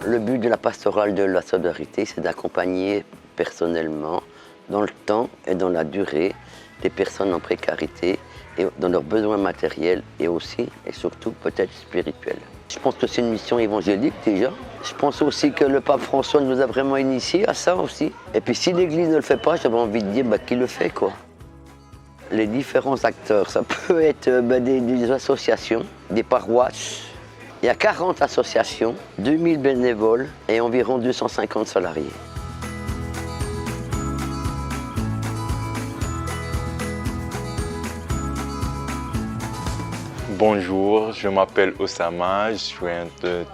Le but de la pastorale de la solidarité, c'est d'accompagner personnellement, dans le temps et dans la durée, des personnes en précarité et dans leurs besoins matériels et aussi et surtout peut-être spirituels. Je pense que c'est une mission évangélique déjà. Je pense aussi que le pape François nous a vraiment initiés à ça aussi. Et puis si l'Église ne le fait pas, j'avais envie de dire qui le fait quoi. Les différents acteurs, ça peut être des associations, des paroisses. Il y a 40 associations, 2000 bénévoles et environ 250 salariés. Bonjour, je m'appelle Oussama, je suis un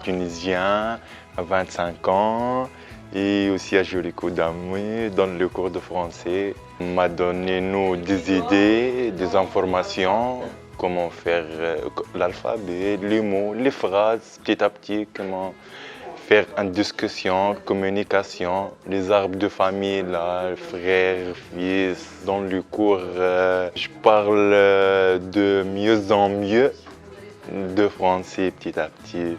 Tunisien à 25 ans et aussi à Jolico Damoué dans le cours de français. On m'a donné des idées, des informations, comment faire l'alphabet, les mots, les phrases, petit à petit, comment faire une discussion, communication, les arbres de famille, là, frères, fils. Dans le cours, je parle de mieux en mieux de français petit à petit.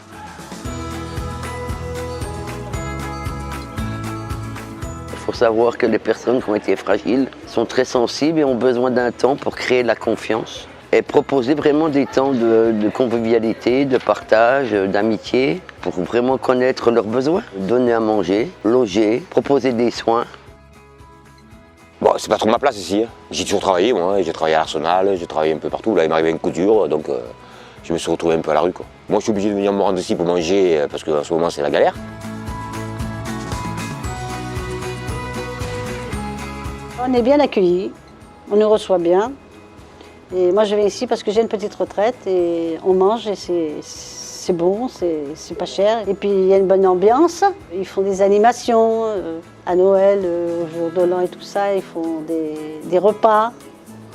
Il faut savoir que les personnes qui ont été fragiles sont très sensibles et ont besoin d'un temps pour créer la confiance et proposer vraiment des temps de convivialité, de partage, d'amitié pour vraiment connaître leurs besoins. Donner à manger, loger, proposer des soins. Bon, c'est pas trop ma place ici. Hein. J'ai toujours travaillé, moi. J'ai travaillé à l'Arsenal, j'ai travaillé un peu partout. Là, il m'arrivait un coup dur, donc je me suis retrouvé un peu à la rue, quoi. Moi, je suis obligé de venir me rendre ici pour manger parce qu'en ce moment, c'est la galère. On est bien accueillis, on nous reçoit bien. Et moi, je viens ici parce que j'ai une petite retraite et on mange et c'est bon, c'est pas cher. Et puis, il y a une bonne ambiance. Ils font des animations à Noël, au jour de l'an et tout ça. Ils font des repas.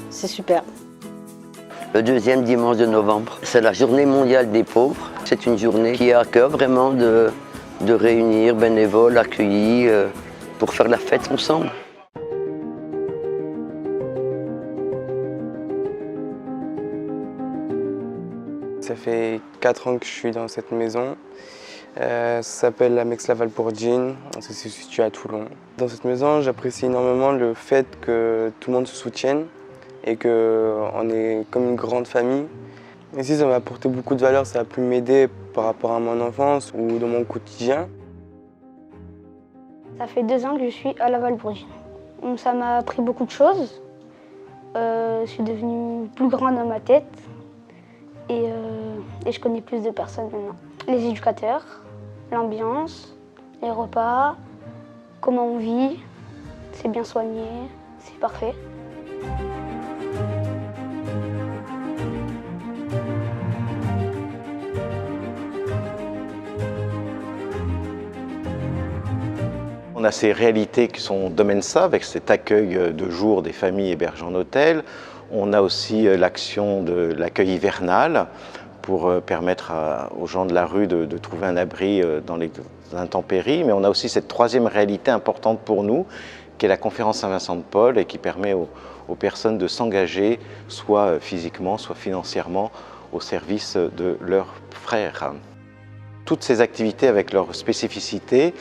C'est super. Le deuxième dimanche de novembre, c'est la journée mondiale des pauvres. C'est une journée qui a à cœur vraiment de réunir bénévoles accueillis pour faire la fête ensemble. Ça fait 4 ans que je suis dans cette maison. Ça s'appelle la Mex-la-Valpourgine, ça se situe à Toulon. Dans cette maison, j'apprécie énormément le fait que tout le monde se soutienne et qu'on est comme une grande famille. Ici, ça m'a apporté beaucoup de valeur, ça a pu m'aider par rapport à mon enfance ou dans mon quotidien. Ça fait 2 ans que je suis à la Valpourgine. Ça m'a appris beaucoup de choses. Je suis devenue plus grande dans ma tête. Et je connais plus de personnes maintenant. Les éducateurs, l'ambiance, les repas, comment on vit, c'est bien soigné, c'est parfait. On a ces réalités qui sont Domaine Ça, avec cet accueil de jour des familles hébergées en hôtel. On a aussi l'action de l'accueil hivernal pour permettre aux gens de la rue de trouver un abri dans les intempéries. Mais on a aussi cette troisième réalité importante pour nous, qui est la conférence Saint-Vincent de Paul et qui permet aux personnes de s'engager, soit physiquement, soit financièrement, au service de leurs frères. Toutes ces activités avec leurs spécificités,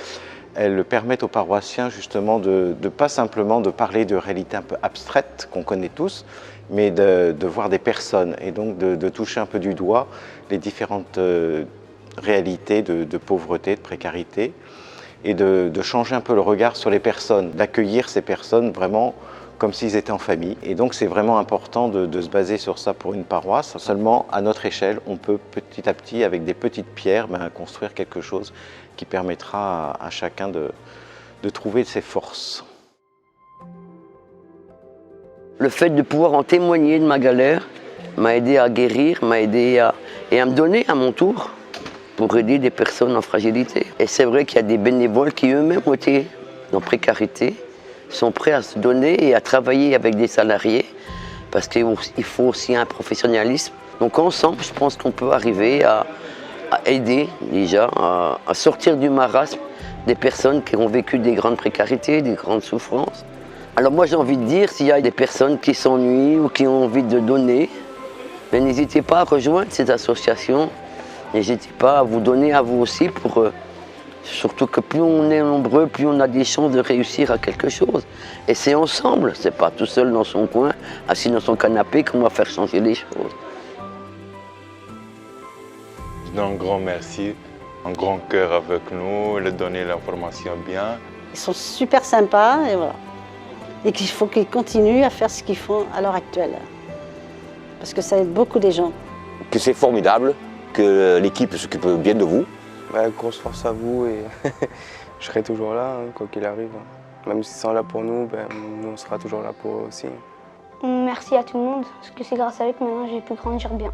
elles permettent aux paroissiens justement de pas simplement de parler de réalités un peu abstraites qu'on connaît tous, mais de voir des personnes et donc de toucher un peu du doigt les différentes réalités de pauvreté, de précarité et de changer un peu le regard sur les personnes, d'accueillir ces personnes vraiment comme s'ils étaient en famille. Et donc c'est vraiment important de se baser sur ça pour une paroisse. Seulement à notre échelle, on peut petit à petit, avec des petites pierres, construire quelque chose qui permettra à chacun de trouver ses forces. Le fait de pouvoir en témoigner de ma galère m'a aidé à guérir, m'a aidé à me donner à mon tour pour aider des personnes en fragilité. Et c'est vrai qu'il y a des bénévoles qui eux-mêmes ont été en précarité, sont prêts à se donner et à travailler avec des salariés parce qu'il faut aussi un professionnalisme. Donc ensemble, je pense qu'on peut arriver à aider déjà à sortir du marasme des personnes qui ont vécu des grandes précarités, des grandes souffrances. Alors moi j'ai envie de dire, s'il y a des personnes qui s'ennuient ou qui ont envie de donner, n'hésitez pas à rejoindre ces associations, n'hésitez pas à vous donner à vous aussi pour Surtout que plus on est nombreux, plus on a des chances de réussir à quelque chose. Et c'est ensemble, c'est pas tout seul dans son coin, assis dans son canapé qu'on va faire changer les choses. Je donne un grand merci, un grand cœur avec nous, leur donner l'information bien. Ils sont super sympas et voilà. Et qu'il faut qu'ils continuent à faire ce qu'ils font à l'heure actuelle. Parce que ça aide beaucoup les gens. Que c'est formidable, que l'équipe s'occupe bien de vous. Grosse force à vous et je serai toujours là, hein, quoi qu'il arrive. Même s'ils sont là pour nous, nous on sera toujours là pour eux aussi. Merci à tout le monde, parce que c'est grâce à eux que maintenant j'ai pu grandir bien.